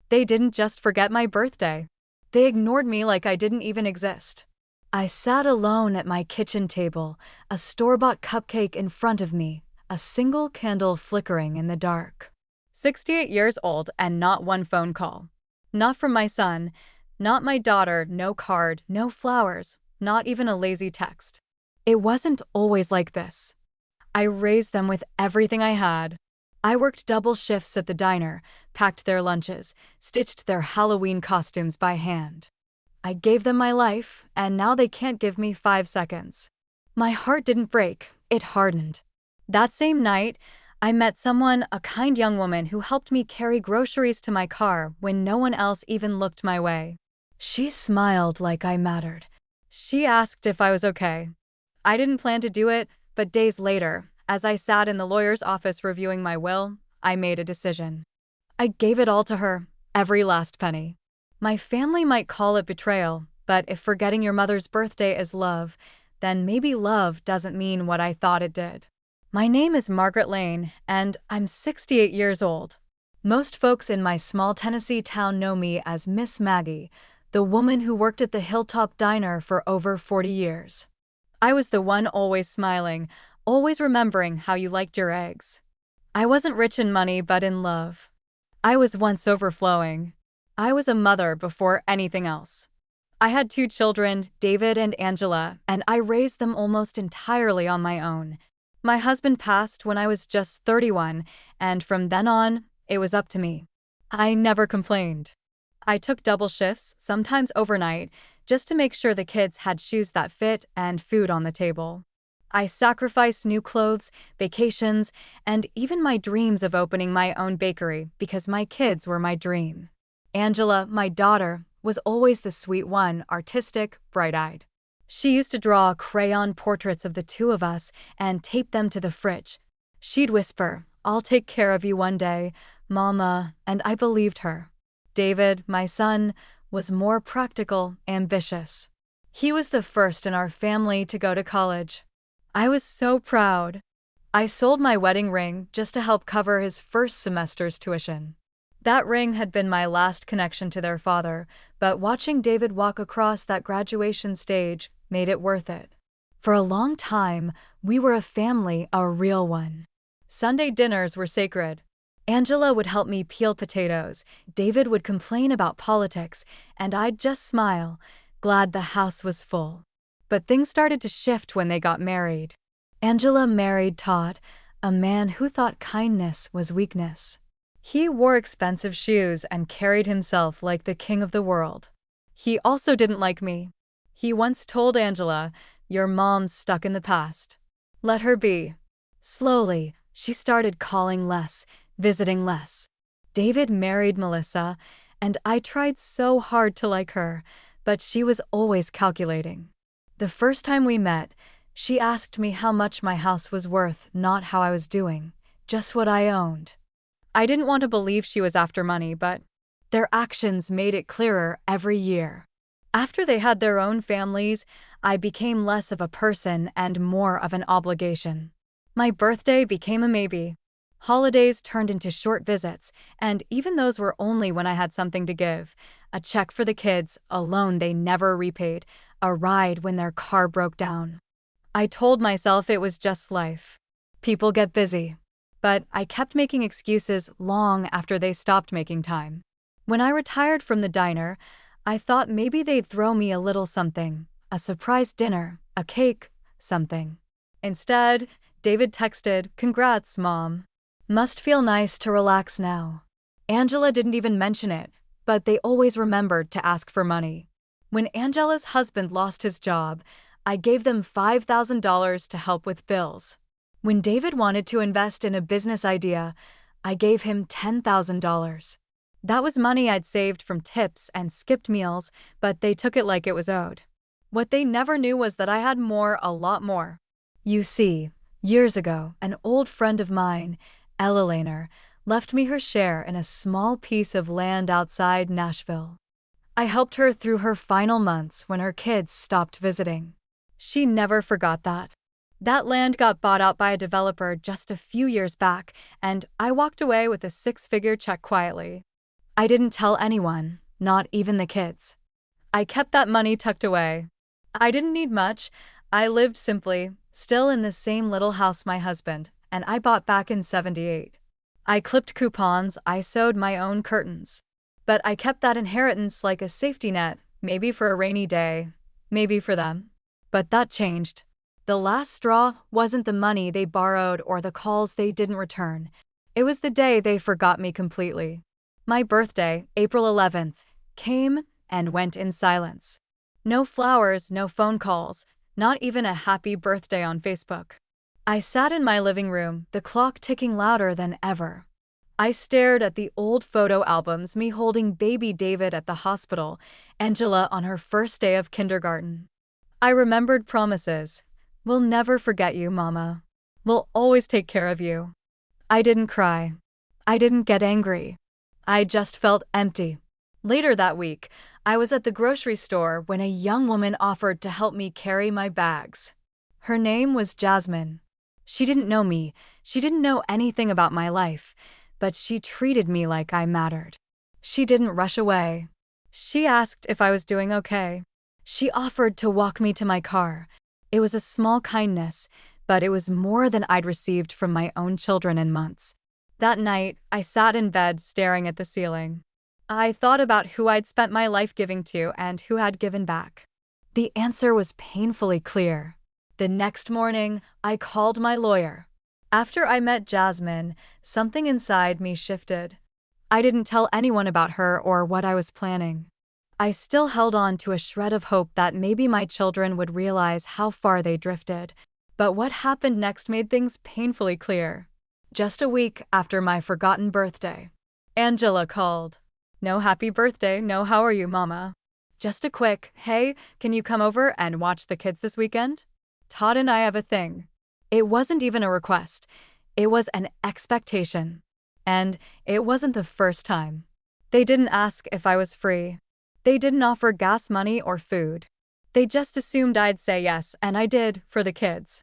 They didn't just forget my birthday. They ignored me like I didn't even exist. I sat alone at my kitchen table, a store-bought cupcake in front of me, a single candle flickering in the dark. 68 years old and not one phone call. Not from my son, not my daughter, no card, no flowers, not even a lazy text. It wasn't always like this. I raised them with everything I had. I worked double shifts at the diner, packed their lunches, stitched their Halloween costumes by hand. I gave them my life, and now they can't give me 5 seconds. My heart didn't break, it hardened. That same night, I met someone, a kind young woman who helped me carry groceries to my car when no one else even looked my way. She smiled like I mattered. She asked if I was okay. I didn't plan to do it, but days later, as I sat in the lawyer's office reviewing my will, I made a decision. I gave it all to her, every last penny. My family might call it betrayal, but if forgetting your mother's birthday is love, then maybe love doesn't mean what I thought it did. My name is Margaret Lane, and I'm 68 years old. Most folks in my small Tennessee town know me as Miss Maggie, the woman who worked at the Hilltop Diner for over 40 years. I was the one always smiling, always remembering how you liked your eggs. I wasn't rich in money, but in love. I was once overflowing. I was a mother before anything else. I had 2 children, David and Angela, and I raised them almost entirely on my own. My husband passed when I was just 31, and from then on, it was up to me. I never complained. I took double shifts, sometimes overnight, just to make sure the kids had shoes that fit and food on the table. I sacrificed new clothes, vacations, and even my dreams of opening my own bakery because my kids were my dream. Angela, my daughter, was always the sweet one, artistic, bright-eyed. She used to draw crayon portraits of the 2 of us and tape them to the fridge. She'd whisper, "I'll take care of you one day, Mama," and I believed her. David, my son, was more practical, ambitious. He was the first in our family to go to college. I was so proud. I sold my wedding ring just to help cover his first semester's tuition. That ring had been my last connection to their father, but watching David walk across that graduation stage made it worth it. For a long time, we were a family, a real one. Sunday dinners were sacred. Angela would help me peel potatoes, David would complain about politics, and I'd just smile, glad the house was full. But things started to shift when they got married. Angela married Todd, a man who thought kindness was weakness. He wore expensive shoes and carried himself like the king of the world. He also didn't like me. He once told Angela, "Your mom's stuck in the past. Let her be." Slowly, she started calling less, visiting less. David married Melissa, and I tried so hard to like her, but she was always calculating. The first time we met, she asked me how much my house was worth, not how I was doing, just what I owned. I didn't want to believe she was after money, but their actions made it clearer every year. After they had their own families, I became less of a person and more of an obligation. My birthday became a maybe. Holidays turned into short visits, and even those were only when I had something to give. A check for the kids, a loan they never repaid, a ride when their car broke down. I told myself it was just life. People get busy. But I kept making excuses long after they stopped making time. When I retired from the diner, I thought maybe they'd throw me a little something, a surprise dinner, a cake, something. Instead, David texted, "Congrats, Mom. Must feel nice to relax now." Angela didn't even mention it, but they always remembered to ask for money. When Angela's husband lost his job, I gave them $5,000 to help with bills. When David wanted to invest in a business idea, I gave him $10,000. That was money I'd saved from tips and skipped meals, but they took it like it was owed. What they never knew was that I had more, a lot more. You see, years ago, an old friend of mine, Ella Laner, left me her share in a small piece of land outside Nashville. I helped her through her final months when her kids stopped visiting. She never forgot that. That land got bought out by a developer just a few years back, and I walked away with a 6-figure check quietly. I didn't tell anyone, not even the kids. I kept that money tucked away. I didn't need much. I lived simply, still in the same little house my husband and I bought back in '78. I clipped coupons, I sewed my own curtains. But I kept that inheritance like a safety net, maybe for a rainy day, maybe for them. But that changed. The last straw wasn't the money they borrowed or the calls they didn't return. It was the day they forgot me completely. My birthday, April 11th, came and went in silence. No flowers, no phone calls, not even a happy birthday on Facebook. I sat in my living room, the clock ticking louder than ever. I stared at the old photo albums, me holding baby David at the hospital, Angela on her first day of kindergarten. I remembered promises. We'll never forget you, Mama. We'll always take care of you. I didn't cry. I didn't get angry. I just felt empty. Later that week, I was at the grocery store when a young woman offered to help me carry my bags. Her name was Jasmine. She didn't know me. She didn't know anything about my life. But she treated me like I mattered. She didn't rush away. She asked if I was doing okay. She offered to walk me to my car. It was a small kindness, but it was more than I'd received from my own children in months. That night, I sat in bed staring at the ceiling. I thought about who I'd spent my life giving to and who had given back. The answer was painfully clear. The next morning, I called my lawyer. After I met Jasmine, something inside me shifted. I didn't tell anyone about her or what I was planning. I still held on to a shred of hope that maybe my children would realize how far they drifted. But what happened next made things painfully clear. Just a week after my forgotten birthday, Angela called. No happy birthday, no how are you, Mama. Just a quick, hey, can you come over and watch the kids this weekend? Todd and I have a thing. It wasn't even a request. It was an expectation. And it wasn't the first time. They didn't ask if I was free. They didn't offer gas money or food. They just assumed I'd say yes, and I did, for the kids.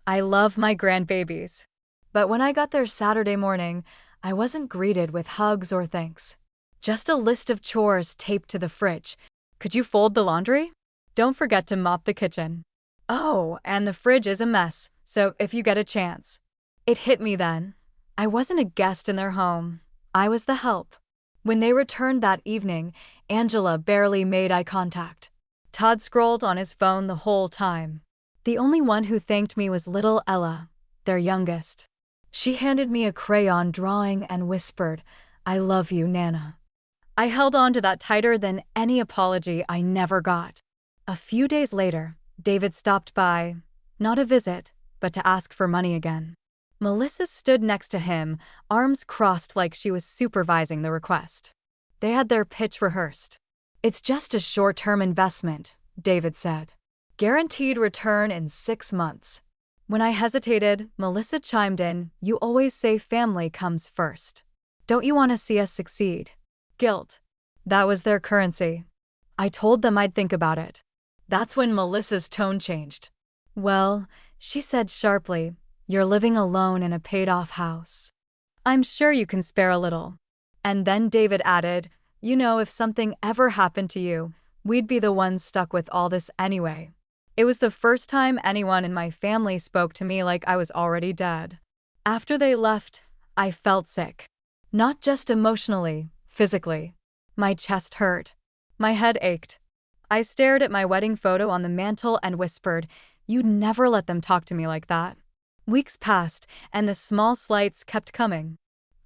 I love my grandbabies. But when I got there Saturday morning, I wasn't greeted with hugs or thanks. Just a list of chores taped to the fridge. Could you fold the laundry? Don't forget to mop the kitchen. Oh, and the fridge is a mess, so if you get a chance. It hit me then. I wasn't a guest in their home. I was the help. When they returned that evening, Angela barely made eye contact. Todd scrolled on his phone the whole time. The only one who thanked me was little Ella, their youngest. She handed me a crayon drawing and whispered, "I love you, Nana." I held on to that tighter than any apology I never got. A few days later, David stopped by, not a visit, but to ask for money again. Melissa stood next to him, arms crossed like she was supervising the request. They had their pitch rehearsed. "It's just a short-term investment," David said. "Guaranteed return in 6 months." When I hesitated, Melissa chimed in, "You always say family comes first. Don't you want to see us succeed?" Guilt. That was their currency. I told them I'd think about it. That's when Melissa's tone changed. "Well," she said sharply, "you're living alone in a paid-off house. I'm sure you can spare a little." And then David added, "You know, if something ever happened to you, we'd be the ones stuck with all this anyway." It was the first time anyone in my family spoke to me like I was already dead. After they left, I felt sick. Not just emotionally, physically. My chest hurt. My head ached. I stared at my wedding photo on the mantel and whispered, "You'd never let them talk to me like that." Weeks passed, and the small slights kept coming.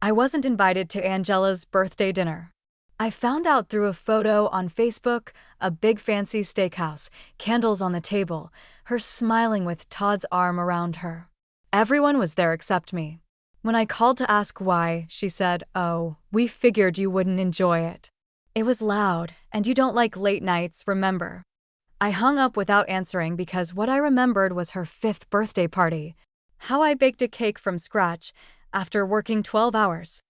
I wasn't invited to Angela's birthday dinner. I found out through a photo on Facebook, a big fancy steakhouse, candles on the table, her smiling with Todd's arm around her. Everyone was there except me. When I called to ask why, she said, "Oh, we figured you wouldn't enjoy it. It was loud, and you don't like late nights, remember?" I hung up without answering because what I remembered was her 5th birthday party. How I baked a cake from scratch after working 12 hours.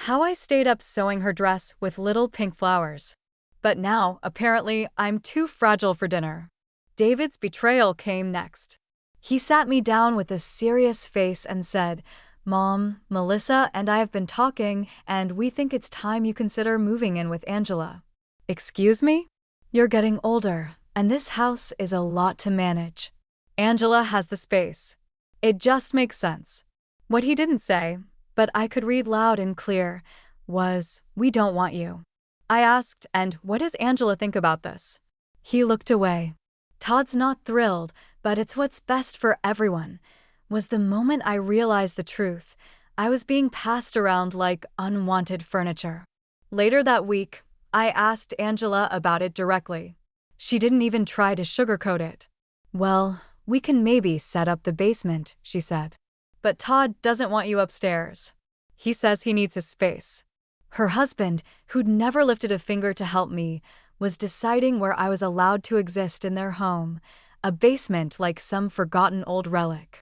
How I stayed up sewing her dress with little pink flowers. But now, apparently, I'm too fragile for dinner. David's betrayal came next. He sat me down with a serious face and said, Mom, Melissa and I have been talking, and we think it's time you consider moving in with Angela. Excuse me? You're getting older, and this house is a lot to manage. Angela has the space. It just makes sense. What he didn't say, but I could read loud and clear, was, "We don't want you." I asked, "And what does Angela think about this?" He looked away. "Todd's not thrilled, but it's what's best for everyone." Was the moment I realized the truth. I was being passed around like unwanted furniture. Later that week, I asked Angela about it directly. She didn't even try to sugarcoat it. "Well, we can maybe set up the basement," she said. "But Todd doesn't want you upstairs. He says he needs his space." Her husband, who'd never lifted a finger to help me, was deciding where I was allowed to exist in their home, a basement like some forgotten old relic.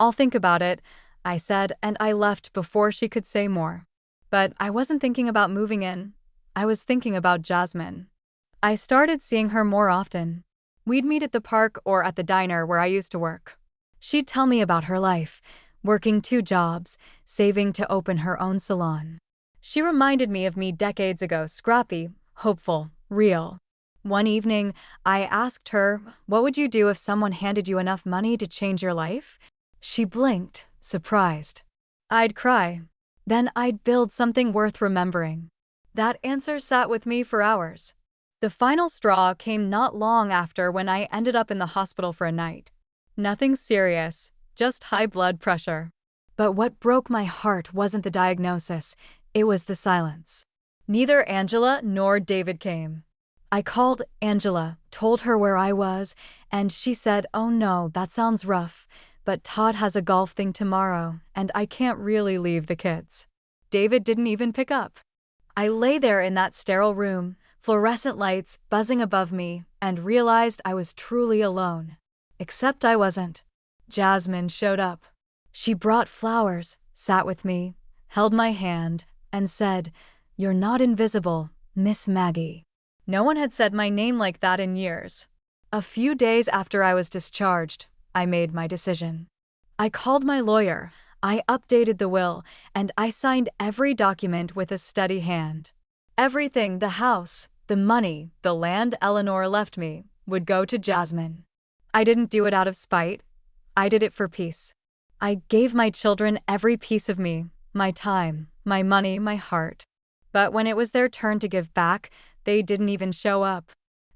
"I'll think about it," I said, and I left before she could say more. But I wasn't thinking about moving in. I was thinking about Jasmine. I started seeing her more often. We'd meet at the park or at the diner where I used to work. She'd tell me about her life, working 2 jobs, saving to open her own salon. She reminded me of me decades ago, scrappy, hopeful, real. One evening, I asked her, "What would you do if someone handed you enough money to change your life?" She blinked, surprised. "I'd cry. Then I'd build something worth remembering." That answer sat with me for hours. The final straw came not long after when I ended up in the hospital for a night. Nothing serious, just high blood pressure. But what broke my heart wasn't the diagnosis, it was the silence. Neither Angela nor David came. I called Angela, told her where I was, and she said, "Oh no, that sounds rough. But Todd has a golf thing tomorrow, and I can't really leave the kids." David didn't even pick up. I lay there in that sterile room, fluorescent lights buzzing above me, and realized I was truly alone. Except I wasn't. Jasmine showed up. She brought flowers, sat with me, held my hand, and said, "You're not invisible, Miss Maggie." No one had said my name like that in years. A few days after I was discharged, I made my decision. I called my lawyer, I updated the will, and I signed every document with a steady hand. Everything, the house, the money, the land Eleanor left me, would go to Jasmine. I didn't do it out of spite. I did it for peace. I gave my children every piece of me, my time, my money, my heart. But when it was their turn to give back, they didn't even show up.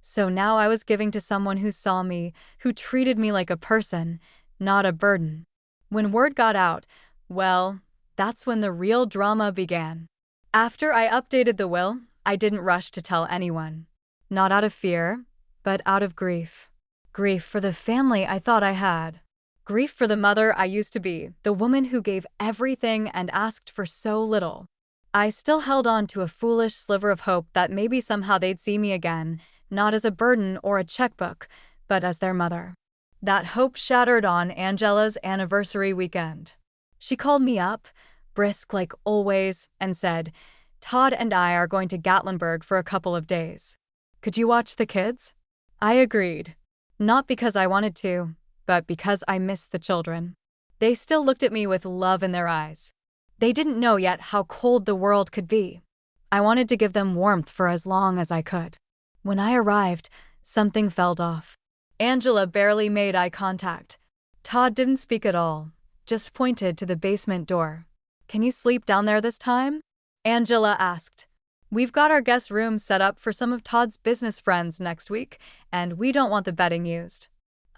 So now I was giving to someone who saw me, who treated me like a person, not a burden. When word got out, well, that's when the real drama began. After I updated the will, I didn't rush to tell anyone. Not out of fear, but out of grief. Grief for the family I thought I had. Grief for the mother I used to be, the woman who gave everything and asked for so little. I still held on to a foolish sliver of hope that maybe somehow they'd see me again, not as a burden or a checkbook, but as their mother. That hope shattered on Angela's anniversary weekend. She called me up, brisk like always, and said, "Todd and I are going to Gatlinburg for a couple of days. Could you watch the kids?" I agreed. Not because I wanted to, but because I missed the children. They still looked at me with love in their eyes. They didn't know yet how cold the world could be. I wanted to give them warmth for as long as I could. When I arrived, something felt off. Angela barely made eye contact. Todd didn't speak at all, just pointed to the basement door. "Can you sleep down there this time?" Angela asked. "We've got our guest room set up for some of Todd's business friends next week, and we don't want the bedding used."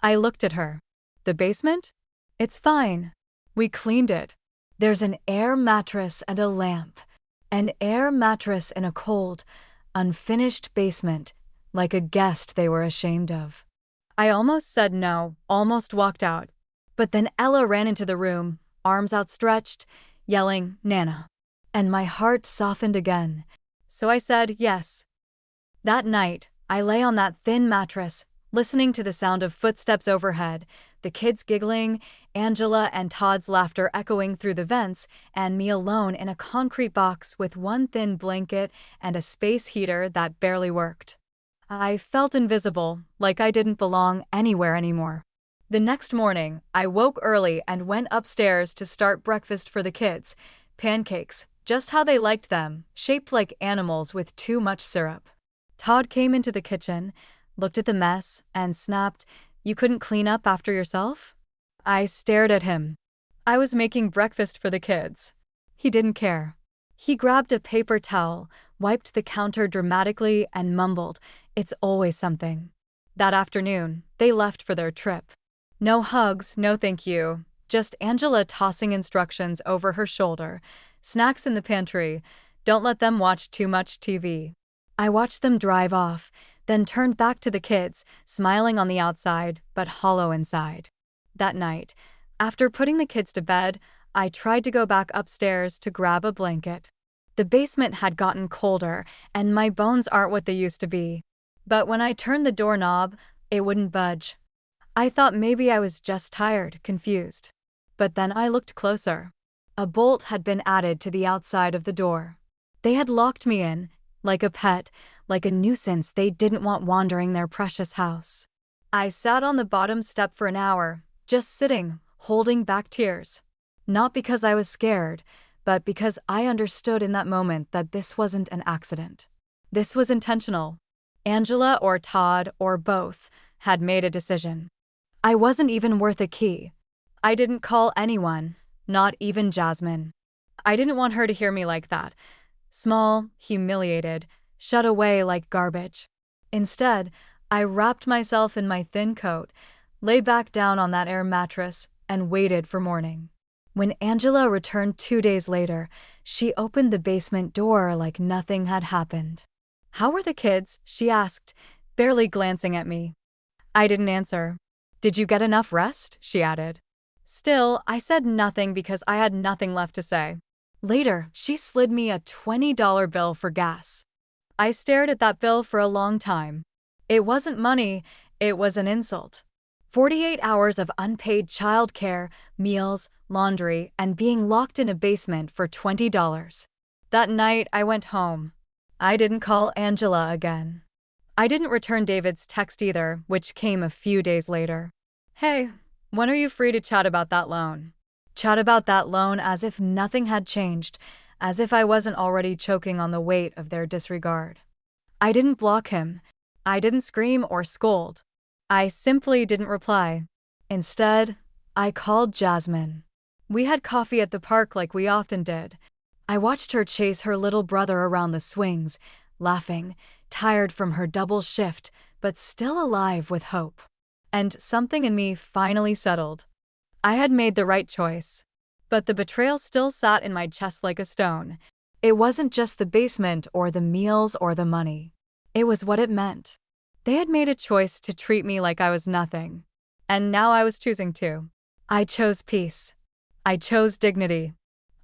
I looked at her. "The basement? It's fine. We cleaned it. There's an air mattress and a lamp. An air mattress in a cold, unfinished basement, like a guest they were ashamed of." I almost said no, almost walked out. But then Ella ran into the room, arms outstretched, yelling, "Nana." And my heart softened again. So I said yes. That night, I lay on that thin mattress, listening to the sound of footsteps overhead, the kids giggling, Angela and Todd's laughter echoing through the vents, and me alone in a concrete box with one thin blanket and a space heater that barely worked. I felt invisible, like I didn't belong anywhere anymore. The next morning, I woke early and went upstairs to start breakfast for the kids. Pancakes, just how they liked them, shaped like animals with too much syrup. Todd came into the kitchen, looked at the mess, and snapped, "You couldn't clean up after yourself?" I stared at him. I was making breakfast for the kids. He didn't care. He grabbed a paper towel, wiped the counter dramatically, and mumbled, "It's always something." That afternoon, they left for their trip. No hugs, no thank you, just Angela tossing instructions over her shoulder. Snacks in the pantry. Don't let them watch too much TV. I watched them drive off, then turned back to the kids, smiling on the outside, but hollow inside. That night, after putting the kids to bed, I tried to go back upstairs to grab a blanket. The basement had gotten colder, and my bones aren't what they used to be. But when I turned the doorknob, it wouldn't budge. I thought maybe I was just tired, confused. But then I looked closer. A bolt had been added to the outside of the door. They had locked me in, like a pet, like a nuisance they didn't want wandering their precious house. I sat on the bottom step for an hour, just sitting, holding back tears. Not because I was scared, but because I understood in that moment that this wasn't an accident. This was intentional. Angela or Todd or both had made a decision. I wasn't even worth a key. I didn't call anyone, not even Jasmine. I didn't want her to hear me like that. Small, humiliated, shut away like garbage. Instead, I wrapped myself in my thin coat, lay back down on that air mattress, and waited for morning. When Angela returned 2 days later, she opened the basement door like nothing had happened. "How were the kids?" she asked, barely glancing at me. I didn't answer. "Did you get enough rest?" she added. Still, I said nothing because I had nothing left to say. Later, she slid me a $20 bill for gas. I stared at that bill for a long time. It wasn't money, it was an insult. 48 hours of unpaid childcare, meals, laundry, and being locked in a basement for $20. That night, I went home. I didn't call Angela again. I didn't return David's text either, which came a few days later. "Hey, when are you free to chat about that loan?" Chat about that loan as if nothing had changed, as if I wasn't already choking on the weight of their disregard. I didn't block him. I didn't scream or scold. I simply didn't reply. Instead, I called Jasmine. We had coffee at the park like we often did. I watched her chase her little brother around the swings, laughing, tired from her double shift, but still alive with hope. And something in me finally settled. I had made the right choice. But the betrayal still sat in my chest like a stone. It wasn't just the basement or the meals or the money. It was what it meant. They had made a choice to treat me like I was nothing. And now I was choosing to. I chose peace. I chose dignity.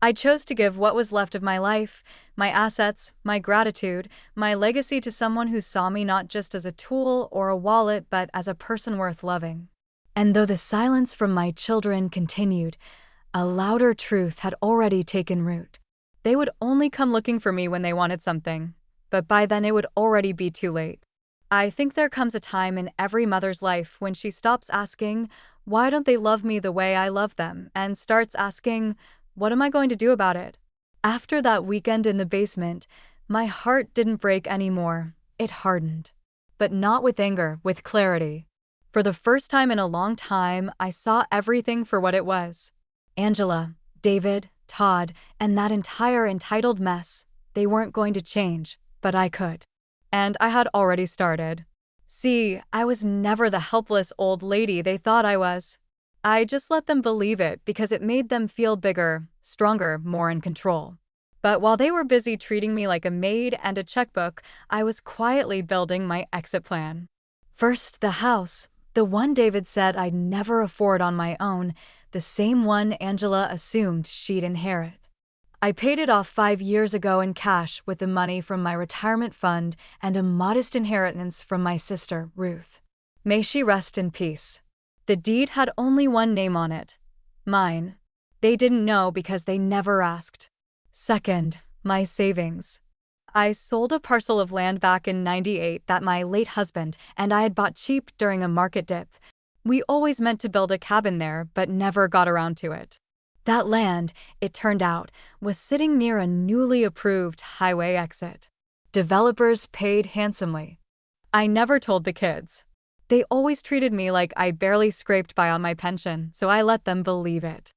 I chose to give what was left of my life, my assets, my gratitude, my legacy to someone who saw me not just as a tool or a wallet, but as a person worth loving. And though the silence from my children continued, a louder truth had already taken root. They would only come looking for me when they wanted something, but by then it would already be too late. I think there comes a time in every mother's life when she stops asking, "Why don't they love me the way I love them?" and starts asking, "What am I going to do about it?" After that weekend in the basement, my heart didn't break anymore. It hardened. But not with anger, with clarity. For the first time in a long time, I saw everything for what it was. Angela, David, Todd, and that entire entitled mess. They weren't going to change, but I could. And I had already started. See, I was never the helpless old lady they thought I was. I just let them believe it because it made them feel bigger, stronger, more in control. But while they were busy treating me like a maid and a checkbook, I was quietly building my exit plan. First, the house, the one David said I'd never afford on my own, the same one Angela assumed she'd inherit. I paid it off 5 years ago in cash with the money from my retirement fund and a modest inheritance from my sister, Ruth. May she rest in peace. The deed had only one name on it. Mine. They didn't know because they never asked. Second, my savings. I sold a parcel of land back in '98 that my late husband and I had bought cheap during a market dip. We always meant to build a cabin there, but never got around to it. That land, it turned out, was sitting near a newly approved highway exit. Developers paid handsomely. I never told the kids. They always treated me like I barely scraped by on my pension, so I let them believe it.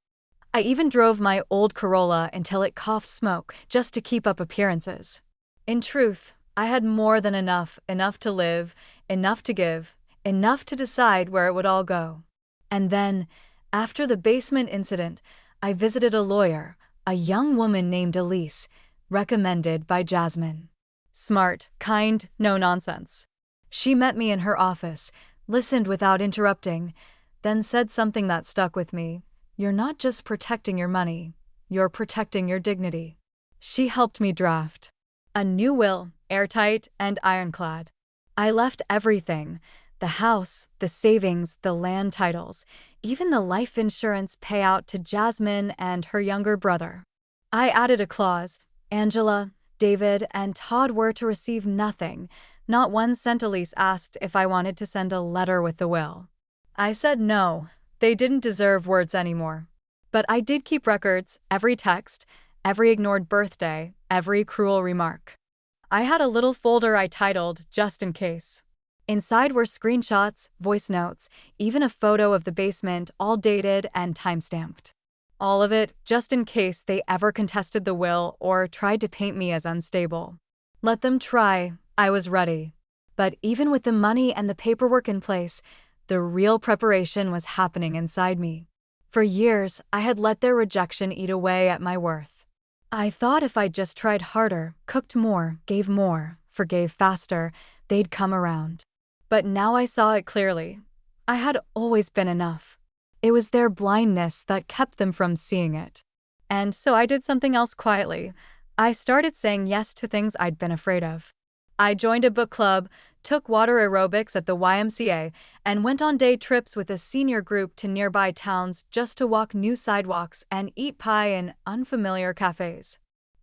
I even drove my old Corolla until it coughed smoke just to keep up appearances. In truth, I had more than enough to live, enough to give, enough to decide where it would all go. And then, after the basement incident, I visited a lawyer, a young woman named Elise, recommended by Jasmine. Smart, kind, no nonsense. She met me in her office, listened without interrupting, then said something that stuck with me. You're not just protecting your money, you're protecting your dignity. She helped me draft a new will, airtight and ironclad. I left everything: the house, the savings, the land titles, even the life insurance payout to Jasmine and her younger brother. I added a clause: Angela, David, and Todd were to receive nothing. Not 1 cent. Elise asked if I wanted to send a letter with the will. I said no, they didn't deserve words anymore. But I did keep records, every text, every ignored birthday, every cruel remark. I had a little folder I titled, Just in Case. Inside were screenshots, voice notes, even a photo of the basement, all dated and time-stamped. All of it, just in case they ever contested the will or tried to paint me as unstable. Let them try, I was ready. But even with the money and the paperwork in place, the real preparation was happening inside me. For years, I had let their rejection eat away at my worth. I thought if I just tried harder, cooked more, gave more, forgave faster, they'd come around. But now I saw it clearly. I had always been enough. It was their blindness that kept them from seeing it. And so I did something else quietly. I started saying yes to things I'd been afraid of. I joined a book club, took water aerobics at the YMCA, and went on day trips with a senior group to nearby towns just to walk new sidewalks and eat pie in unfamiliar cafes.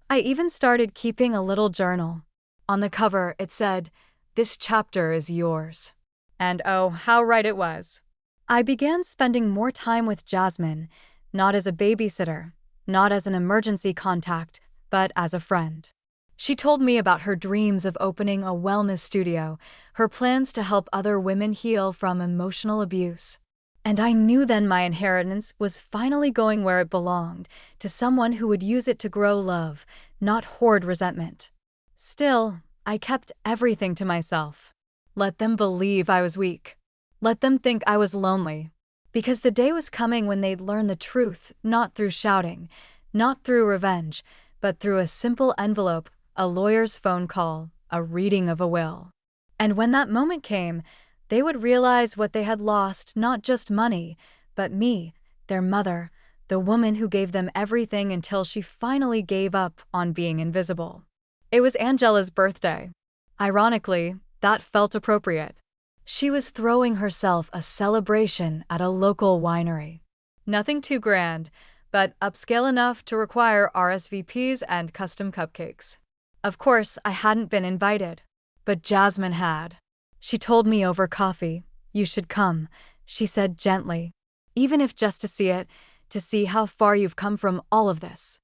I even started keeping a little journal. On the cover, it said, "This chapter is yours." And oh, how right it was. I began spending more time with Jasmine, not as a babysitter, not as an emergency contact, but as a friend. She told me about her dreams of opening a wellness studio, her plans to help other women heal from emotional abuse. And I knew then my inheritance was finally going where it belonged, to someone who would use it to grow love, not hoard resentment. Still, I kept everything to myself. Let them believe I was weak. Let them think I was lonely. Because the day was coming when they'd learn the truth, not through shouting, not through revenge, but through a simple envelope, a lawyer's phone call, a reading of a will. And when that moment came, they would realize what they had lost, not just money, but me, their mother, the woman who gave them everything until she finally gave up on being invisible. It was Angela's birthday. Ironically, that felt appropriate. She was throwing herself a celebration at a local winery. Nothing too grand, but upscale enough to require RSVPs and custom cupcakes. Of course, I hadn't been invited, but Jasmine had. She told me over coffee, "You should come," she said gently, "even if just to see it, to see how far you've come from all of this."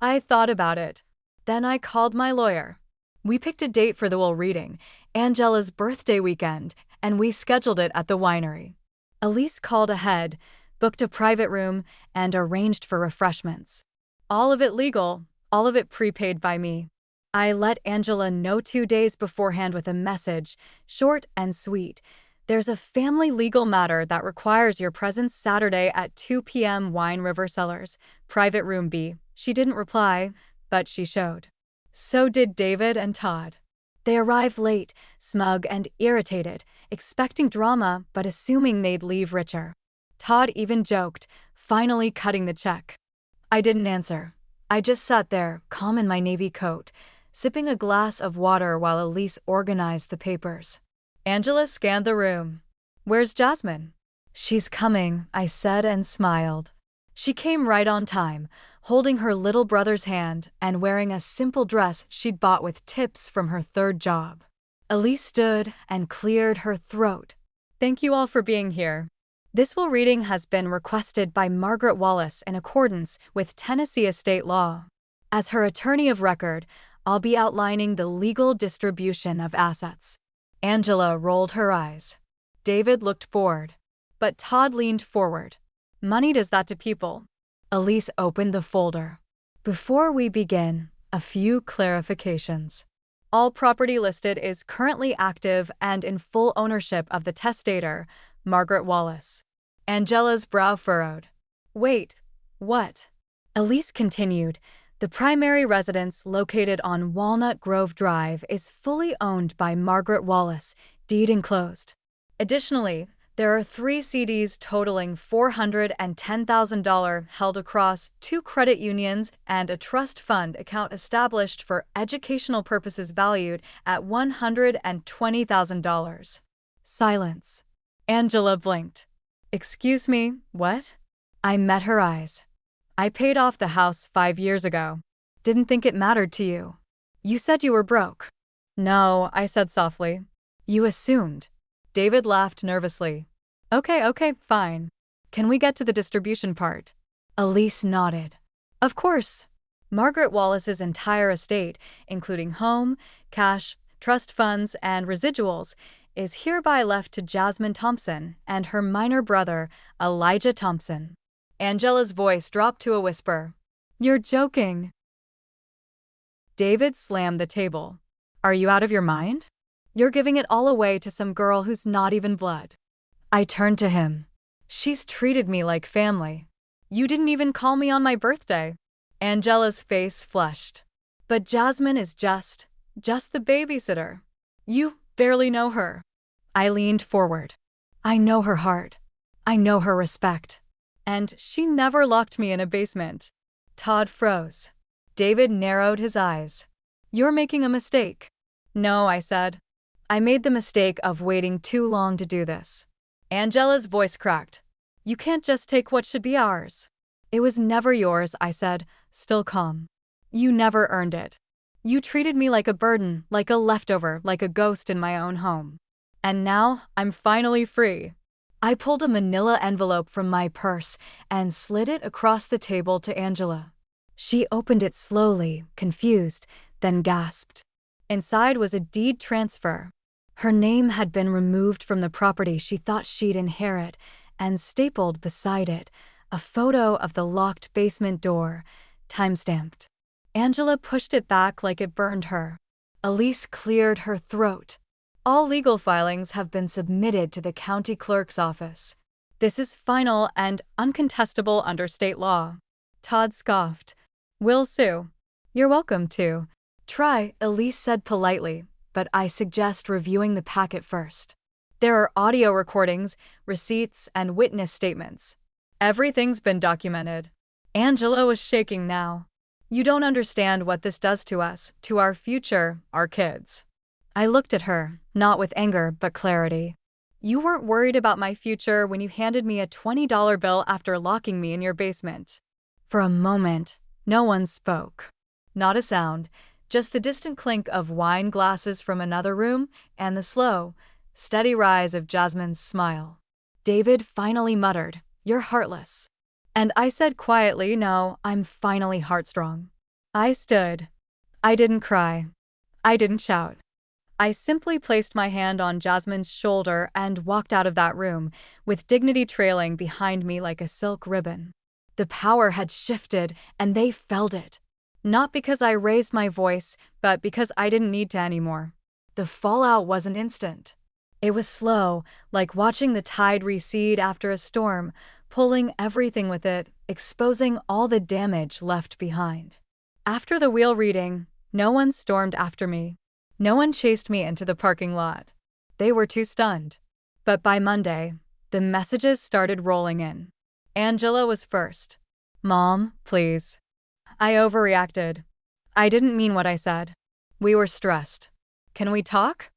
I thought about it. Then I called my lawyer. We picked a date for the will reading, Angela's birthday weekend, and we scheduled it at the winery. Elise called ahead, booked a private room, and arranged for refreshments. All of it legal, all of it prepaid by me. I let Angela know 2 days beforehand with a message, short and sweet. "There's a family legal matter that requires your presence Saturday at 2 p.m. Wine River Cellars, private room B." She didn't reply, but she showed. So did David and Todd. They arrived late, smug and irritated, expecting drama but assuming they'd leave richer. Todd even joked, finally cutting the check. I didn't answer. I just sat there, calm in my navy coat, sipping a glass of water while Elise organized the papers. Angela scanned the room. "Where's Jasmine?" "She's coming," I said and smiled. She came right on time, holding her little brother's hand and wearing a simple dress she'd bought with tips from her third job. Elise stood and cleared her throat. "Thank you all for being here. This will reading has been requested by Margaret Wallace in accordance with Tennessee estate law. As her attorney of record, I'll be outlining the legal distribution of assets. Angela rolled her eyes. David looked bored. But Todd leaned forward. Money does that to people. Elise opened the folder. Before we begin, a few clarifications. All property listed is currently active and in full ownership of the testator, Margaret Wallace. Angela's brow furrowed. Wait, what? Elise continued. The primary residence located on Walnut Grove Drive is fully owned by Margaret Wallace, deed enclosed. Additionally, there are 3 CDs totaling $410,000 held across 2 credit unions and a trust fund account established for educational purposes valued at $120,000. Silence. Angela blinked. Excuse me, what? I met her eyes. I paid off the house 5 years ago. Didn't think it mattered to you. You said you were broke. No, I said softly. You assumed. David laughed nervously. Okay, fine. Can we get to the distribution part? Elise nodded. Of course. Margaret Wallace's entire estate, including home, cash, trust funds, and residuals, is hereby left to Jasmine Thompson and her minor brother, Elijah Thompson. Angela's voice dropped to a whisper. You're joking. David slammed the table. Are you out of your mind? You're giving it all away to some girl who's not even blood. I turned to him. She's treated me like family. You didn't even call me on my birthday. Angela's face flushed. But Jasmine is just the babysitter. You barely know her. I leaned forward. I know her heart. I know her respect. And she never locked me in a basement. Todd froze. David narrowed his eyes. You're making a mistake. No, I said. I made the mistake of waiting too long to do this. Angela's voice cracked. You can't just take what should be ours. It was never yours, I said, still calm. You never earned it. You treated me like a burden, like a leftover, like a ghost in my own home. And now I'm finally free. I pulled a manila envelope from my purse and slid it across the table to Angela. She opened it slowly, confused, then gasped. Inside was a deed transfer. Her name had been removed from the property she thought she'd inherit, and stapled beside it, a photo of the locked basement door, time-stamped. Angela pushed it back like it burned her. Elise cleared her throat. All legal filings have been submitted to the county clerk's office. This is final and uncontestable under state law. Todd scoffed. We'll sue. You're welcome to. Try, Elise said politely, but I suggest reviewing the packet first. There are audio recordings, receipts, and witness statements. Everything's been documented. Angela was shaking now. You don't understand what this does to us, to our future, our kids. I looked at her, not with anger but clarity. You weren't worried about my future when you handed me a $20 bill after locking me in your basement. For a moment, no one spoke. Not a sound, just the distant clink of wine glasses from another room and the slow, steady rise of Jasmine's smile. David finally muttered, You're heartless. And I said quietly, No, I'm finally heartstrong. I stood. I didn't cry. I didn't shout. I simply placed my hand on Jasmine's shoulder and walked out of that room, with dignity trailing behind me like a silk ribbon. The power had shifted, and they felt it. Not because I raised my voice, but because I didn't need to anymore. The fallout wasn't instant. It was slow, like watching the tide recede after a storm, pulling everything with it, exposing all the damage left behind. After the wheel reading, no one stormed after me. No one chased me into the parking lot. They were too stunned. But by Monday, the messages started rolling in. Angela was first. Mom, please. I overreacted. I didn't mean what I said. We were stressed. Can we talk?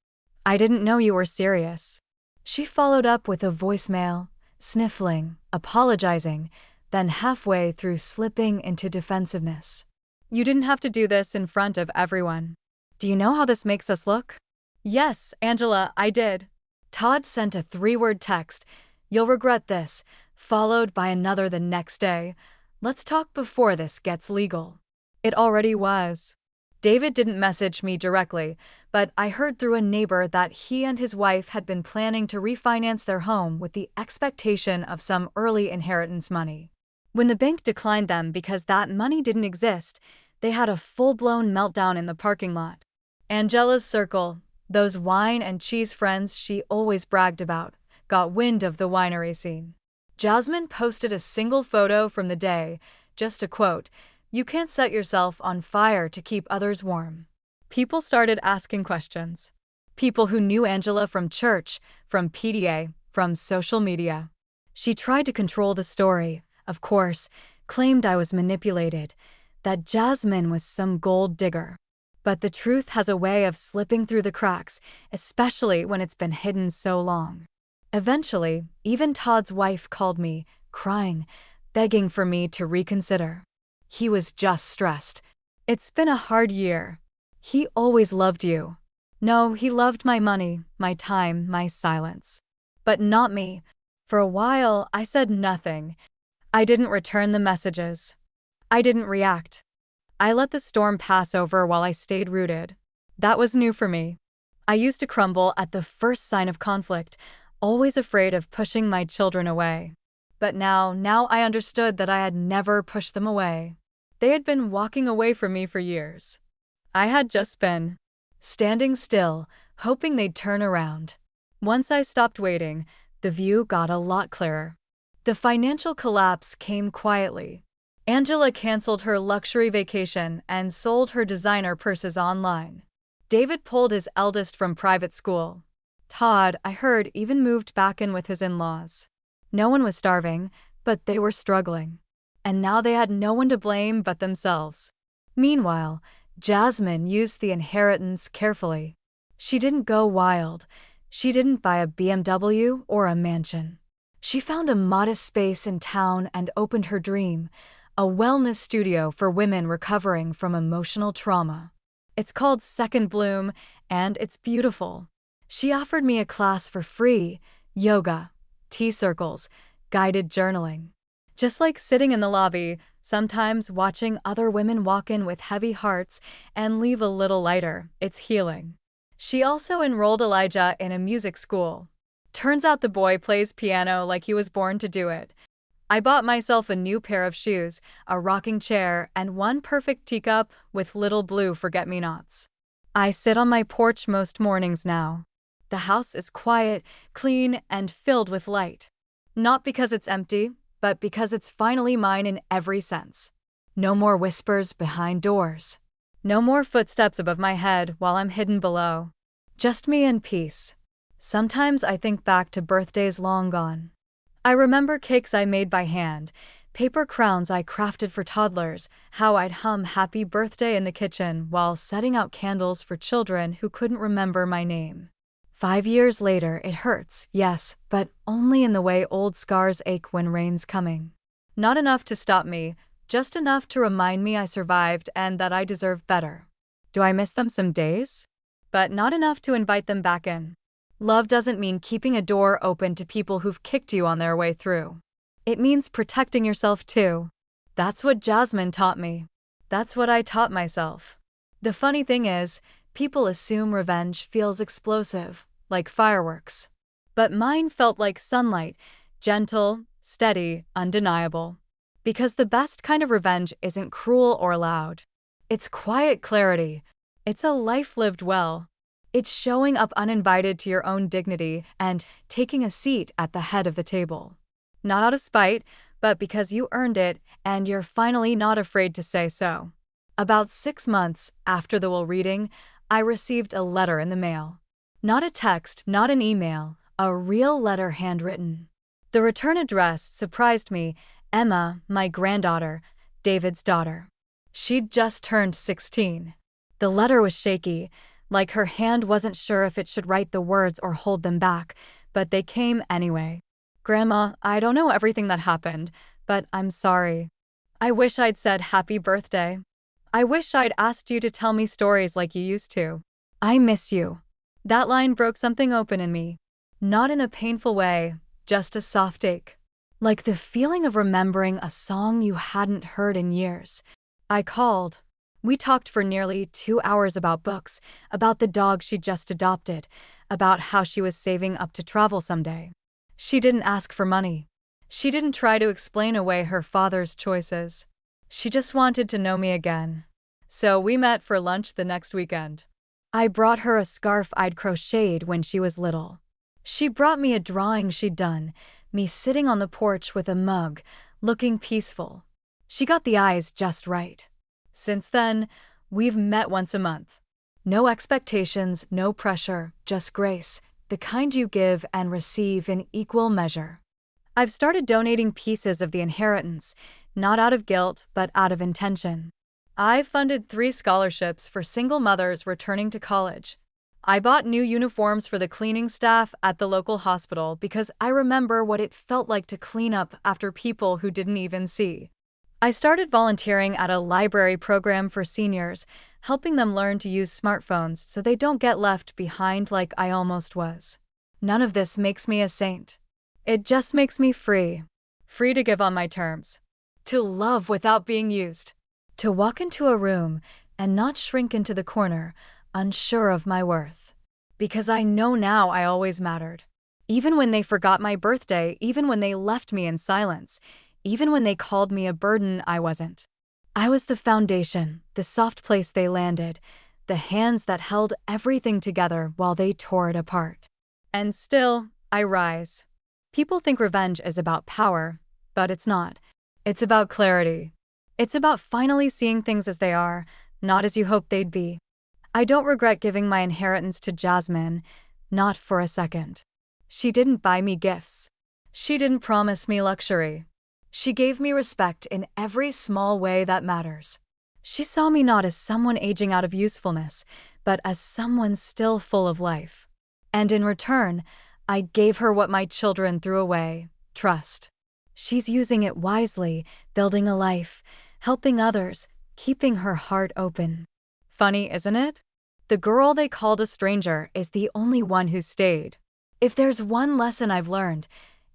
I didn't know you were serious. She followed up with a voicemail, sniffling, apologizing, then halfway through slipping into defensiveness. You didn't have to do this in front of everyone. Do you know how this makes us look? Yes, Angela, I did. Todd sent a 3-word text. You'll regret this, followed by another the next day. Let's talk before this gets legal. It already was. David didn't message me directly, but I heard through a neighbor that he and his wife had been planning to refinance their home with the expectation of some early inheritance money. When the bank declined them because that money didn't exist, they had a full-blown meltdown in the parking lot. Angela's circle, those wine and cheese friends she always bragged about, got wind of the winery scene. Jasmine posted a single photo from the day, just a quote, "You can't set yourself on fire to keep others warm." People started asking questions. People who knew Angela from church, from PDA, from social media. She tried to control the story, of course, claimed I was manipulated, that Jasmine was some gold digger. But the truth has a way of slipping through the cracks, especially when it's been hidden so long. Eventually, even Todd's wife called me, crying, begging for me to reconsider. He was just stressed. "It's been a hard year. He always loved you." No, he loved my money, my time, my silence. But not me. For a while, I said nothing. I didn't return the messages. I didn't react. I let the storm pass over while I stayed rooted. That was new for me. I used to crumble at the first sign of conflict, always afraid of pushing my children away. But now I understood that I had never pushed them away. They had been walking away from me for years. I had just been standing still, hoping they'd turn around. Once I stopped waiting, the view got a lot clearer. The financial collapse came quietly. Angela canceled her luxury vacation and sold her designer purses online. David pulled his eldest from private school. Todd, I heard, even moved back in with his in-laws. No one was starving, but they were struggling. And now they had no one to blame but themselves. Meanwhile, Jasmine used the inheritance carefully. She didn't go wild. She didn't buy a BMW or a mansion. She found a modest space in town and opened her dream, a wellness studio for women recovering from emotional trauma. It's called Second Bloom, and it's beautiful. She offered me a class for free, yoga, tea circles, guided journaling. Just like sitting in the lobby, sometimes watching other women walk in with heavy hearts and leave a little lighter, it's healing. She also enrolled Elijah in a music school. Turns out the boy plays piano like he was born to do it. I bought myself a new pair of shoes, a rocking chair, and one perfect teacup with little blue forget-me-nots. I sit on my porch most mornings now. The house is quiet, clean, and filled with light. Not because it's empty, but because it's finally mine in every sense. No more whispers behind doors. No more footsteps above my head while I'm hidden below. Just me and peace. Sometimes I think back to birthdays long gone. I remember cakes I made by hand, paper crowns I crafted for toddlers, how I'd hum happy birthday in the kitchen while setting out candles for children who couldn't remember my name. 5 years later, it hurts, yes, but only in the way old scars ache when rain's coming. Not enough to stop me, just enough to remind me I survived and that I deserve better. Do I miss them some days? But not enough to invite them back in. Love doesn't mean keeping a door open to people who've kicked you on their way through. It means protecting yourself too. That's what Jasmine taught me. That's what I taught myself. The funny thing is, people assume revenge feels explosive, like fireworks. But mine felt like sunlight, gentle, steady, undeniable. Because the best kind of revenge isn't cruel or loud. It's quiet clarity. It's a life lived well. It's showing up uninvited to your own dignity and taking a seat at the head of the table. Not out of spite, but because you earned it and you're finally not afraid to say so. About 6 months after the will reading, I received a letter in the mail. Not a text, not an email, a real letter handwritten. The return address surprised me. Emma, my granddaughter, David's daughter. She'd just turned 16. The letter was shaky, like her hand wasn't sure if it should write the words or hold them back, but they came anyway. "Grandma, I don't know everything that happened, but I'm sorry. I wish I'd said happy birthday. I wish I'd asked you to tell me stories like you used to. I miss you." That line broke something open in me. Not in a painful way, just a soft ache. Like the feeling of remembering a song you hadn't heard in years. I called. We talked for nearly 2 hours about books, about the dog she just adopted, about how she was saving up to travel someday. She didn't ask for money. She didn't try to explain away her father's choices. She just wanted to know me again. So we met for lunch the next weekend. I brought her a scarf I'd crocheted when she was little. She brought me a drawing she'd done, me sitting on the porch with a mug, looking peaceful. She got the eyes just right. Since then, we've met once a month. No expectations, no pressure, just grace, the kind you give and receive in equal measure. I've started donating pieces of the inheritance, not out of guilt, but out of intention. I've funded 3 scholarships for single mothers returning to college. I bought new uniforms for the cleaning staff at the local hospital because I remember what it felt like to clean up after people who didn't even see. I started volunteering at a library program for seniors, helping them learn to use smartphones so they don't get left behind like I almost was. None of this makes me a saint. It just makes me free. Free to give on my terms. To love without being used. To walk into a room and not shrink into the corner, unsure of my worth. Because I know now I always mattered. Even when they forgot my birthday, even when they left me in silence, even when they called me a burden I wasn't. I was the foundation, the soft place they landed, the hands that held everything together while they tore it apart. And still, I rise. People think revenge is about power, but it's not. It's about clarity. It's about finally seeing things as they are, not as you hoped they'd be. I don't regret giving my inheritance to Jasmine, not for a second. She didn't buy me gifts. She didn't promise me luxury. She gave me respect in every small way that matters. She saw me not as someone aging out of usefulness, but as someone still full of life. And in return, I gave her what my children threw away: trust. She's using it wisely, building a life, helping others, keeping her heart open. Funny, isn't it? The girl they called a stranger is the only one who stayed. If there's one lesson I've learned,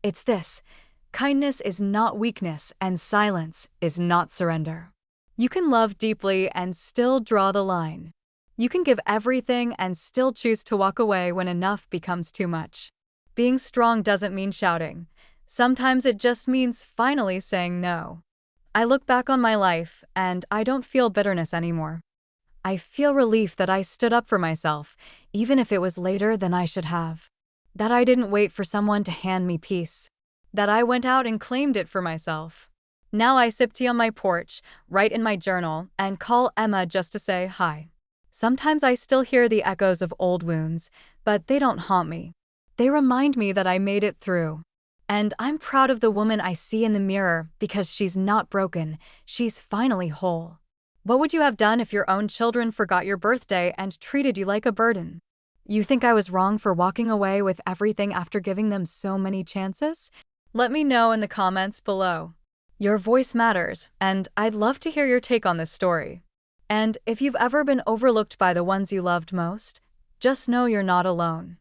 it's this: kindness is not weakness, and silence is not surrender. You can love deeply and still draw the line. You can give everything and still choose to walk away when enough becomes too much. Being strong doesn't mean shouting. Sometimes it just means finally saying no. I look back on my life, and I don't feel bitterness anymore. I feel relief that I stood up for myself, even if it was later than I should have. That I didn't wait for someone to hand me peace. That I went out and claimed it for myself. Now I sip tea on my porch, write in my journal, and call Emma just to say hi. Sometimes I still hear the echoes of old wounds, but they don't haunt me. They remind me that I made it through. And I'm proud of the woman I see in the mirror because she's not broken, she's finally whole. What would you have done if your own children forgot your birthday and treated you like a burden? You think I was wrong for walking away with everything after giving them so many chances? Let me know in the comments below. Your voice matters, and I'd love to hear your take on this story. And if you've ever been overlooked by the ones you loved most, just know you're not alone.